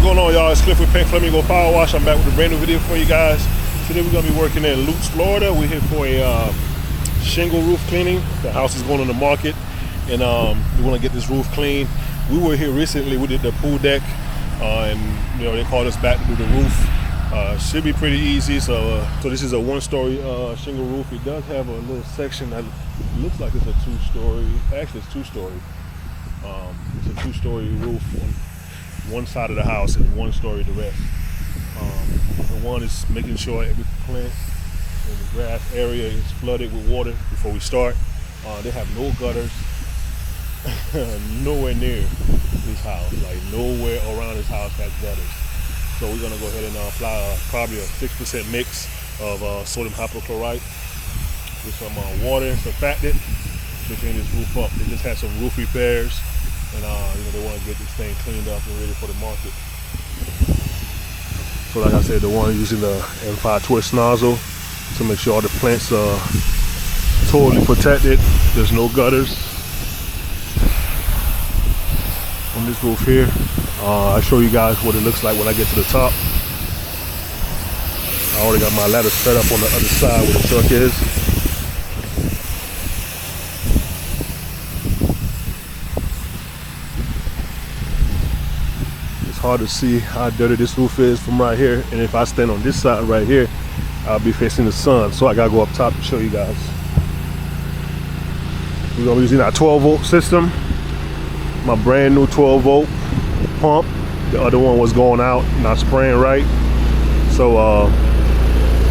going on, y'all? It's Cliff with Flamingo Power Wash. I'm back with a brand new video for you guys. Today we're gonna be working in Lutz, Florida. We're here for a shingle roof cleaning. The house is going on the market, and we want to get this roof clean. We were here recently. We did the pool deck, and they called us back to do the roof. Should be pretty easy. So this is a one-story shingle roof. It does have a little section that looks like it's a two-story. Actually, it's two-story. It's a two-story roof on one side of the house and one story the rest. The one is making sure every plant in the grass area is flooded with water before we start. They have no gutters nowhere near this house. Like nowhere around this house has gutters. So we're gonna go ahead and apply probably a 6% mix of sodium hypochlorite with some water and surfactant to clean this roof up. They just had some roof repairs, and they want to get this thing cleaned up and ready for the market. So like I said, the one using the M5 Twist Nozzle to make sure all the plants are totally protected. There's no gutters on this roof here. I'll show you guys what it looks like when I get to the top. I already got my ladder set up on the other side where the truck is. It's hard to see how dirty this roof is from right here, and if I stand on this side right here, I'll be facing the sun, so I gotta go up top to show you guys. We're gonna be using our 12-volt system, my brand new 12-volt pump. The other one was going out, not spraying right, so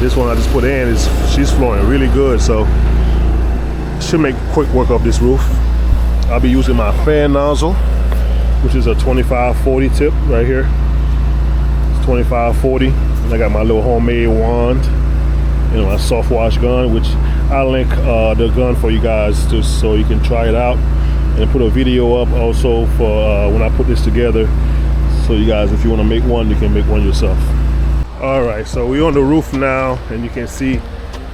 this one I just put in she's flowing really good, so should make quick work of this roof. I'll be using my fan nozzle, which is a 25-40 tip right here. It's 25-40, and I got my little homemade wand and my soft wash gun, which I'll link the gun for you guys just so you can try it out, and put a video up also for when I put this together, so you guys, if you want to make one, you can make one yourself. All right, so we're on the roof now, and you can see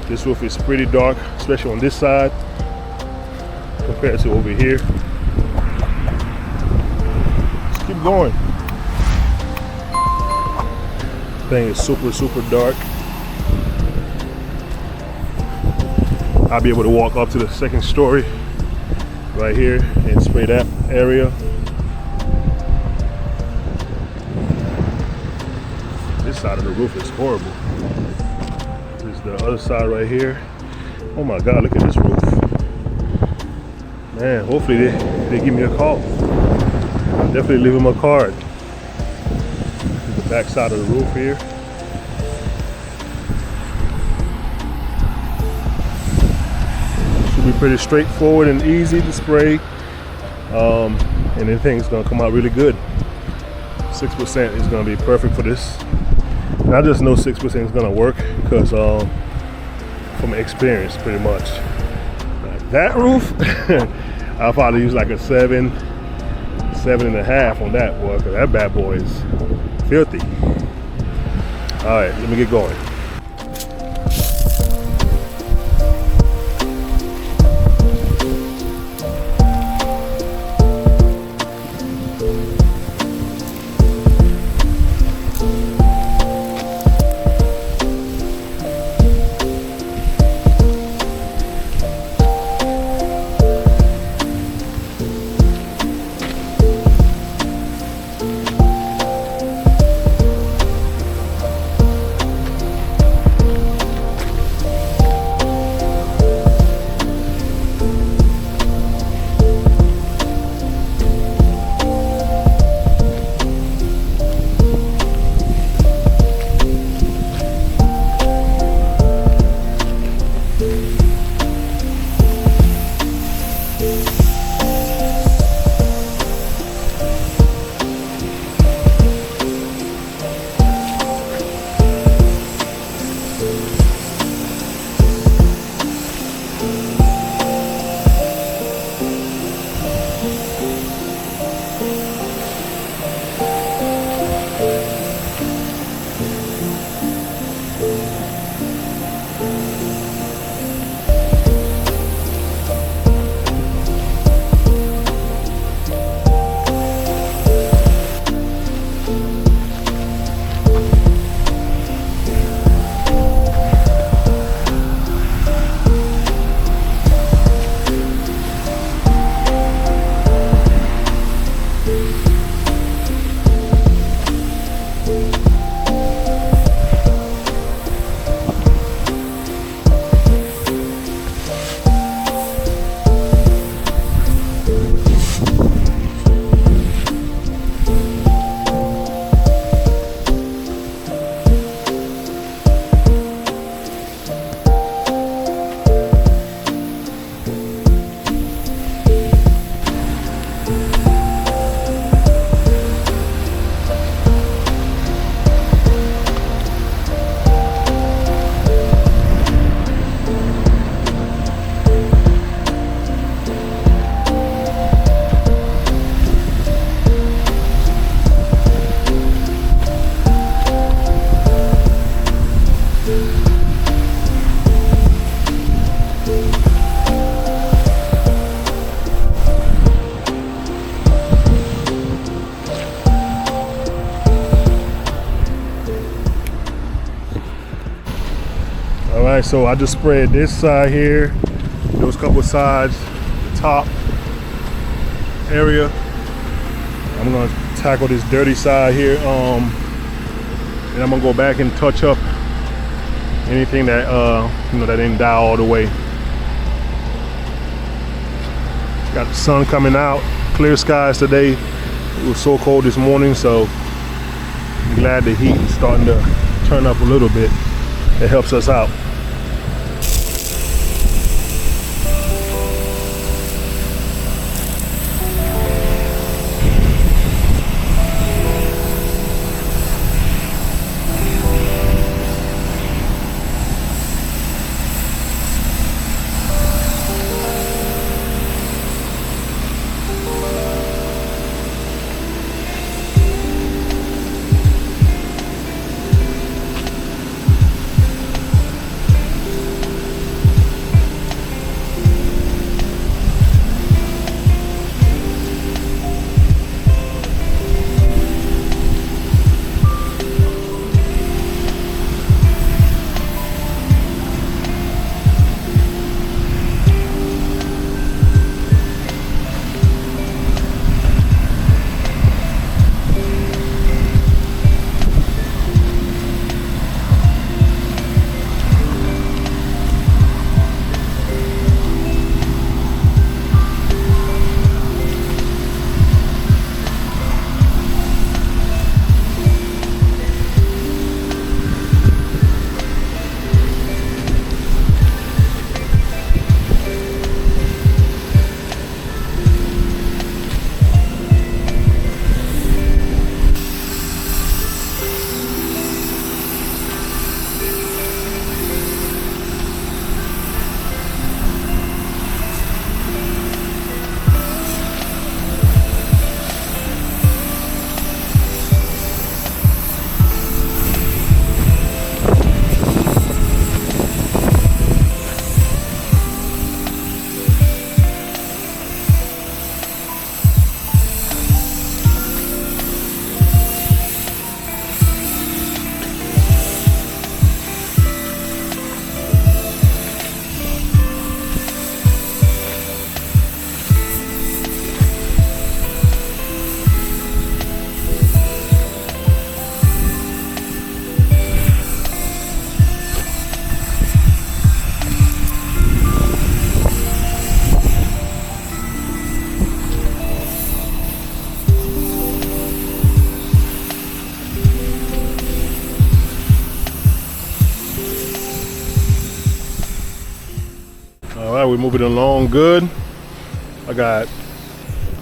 this roof is pretty dark, especially on this side compared to over here. Let's keep going. This thing is super dark. I'll be able to walk up to the second story right here and spray that area. This side of the roof is horrible. This is the other side right here. Oh my God, look at this roof. Man, hopefully they give me a call. I'll definitely leave them a card. This is the back side of the roof here. Should be pretty straightforward and easy to spray. And everything's gonna come out really good. 6% is gonna be perfect for this. And I just know 6% is gonna work because from experience, pretty much. That roof, I'll probably use like a 7.5 on that boy, because that bad boy is filthy. All right, let me get going. right, so I just sprayed this side here, those couple sides, the top area. I'm gonna tackle this dirty side here, and I'm gonna go back and touch up anything that that didn't die all the way. Got the sun coming out, clear skies today. It was so cold this morning, so I'm glad the heat is starting to turn up a little bit. It helps us out. All right, we're moving along good. I got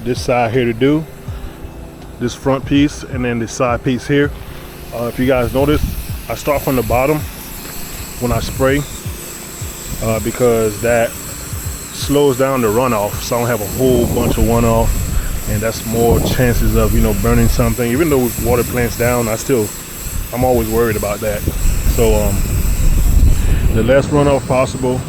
this side here to do, this front piece, and then this side piece here. If you guys notice, I start from the bottom when I spray because that slows down the runoff, so I don't have a whole bunch of runoff, and that's more chances of burning something. Even though water plants down, I'm always worried about that. So the less runoff possible.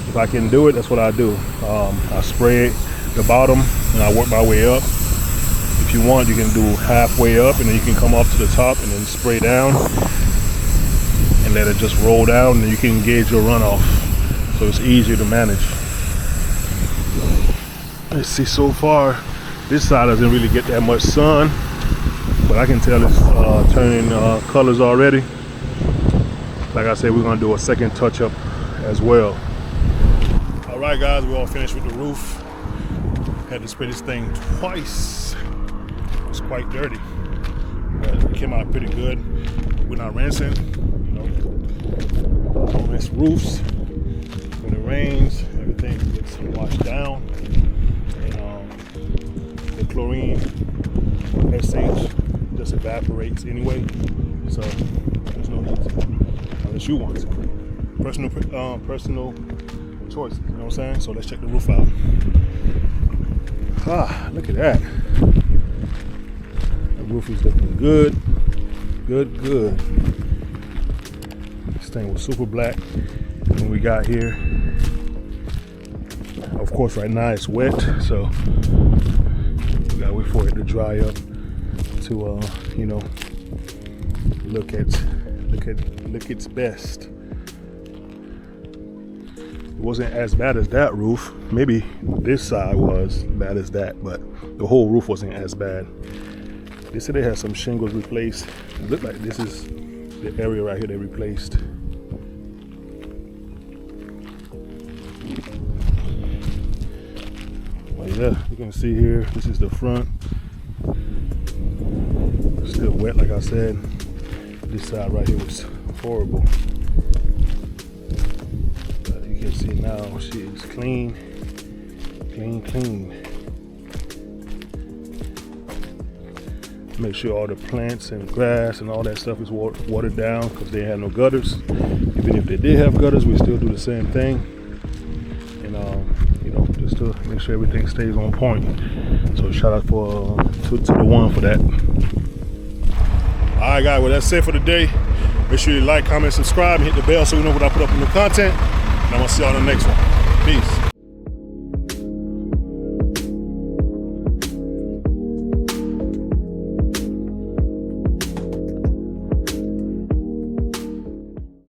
If I can do it, that's what I do. I spray the bottom and I work my way up. If you want, you can do halfway up and then you can come up to the top and then spray down and let it just roll down, and you can gauge your runoff, so it's easier to manage. Let's see, so far this side doesn't really get that much sun, but I can tell it's turning colors already. Like I said, we're gonna do a second touch up as well. All right, guys, we're all finished with the roof. Had to spray this thing twice. It's quite dirty, but it came out pretty good. We're not rinsing. Don't rinse roofs. When it rains, everything gets washed down, and the chlorine, SH, just evaporates anyway. So there's no need to, unless you want to. Personal choice, you know what I'm saying? So let's check the roof out. Look at that. The roof is looking good. Good. This thing was super black when we got here. Of course, right now it's wet, so we gotta wait for it to dry up to look its best. wasn't as bad as that roof. Maybe this side was bad as that, but the whole roof wasn't as bad. They said they had some shingles replaced. It looked like this is the area right here they replaced. Well, yeah, you can see here, this is the front. Still wet, like I said. This side right here was horrible. But you can see now she is clean, clean. Make sure all the plants and grass and all that stuff is watered down, because they had no gutters. Even if they did have gutters, we still do the same thing. And you know, just to make sure everything stays on point. So shout out to the one for that. All right, guys, well, that's it for today. Make sure you like, comment, subscribe, and hit the bell so we know when I put up new content. And I'm gonna see you on the next one. Peace.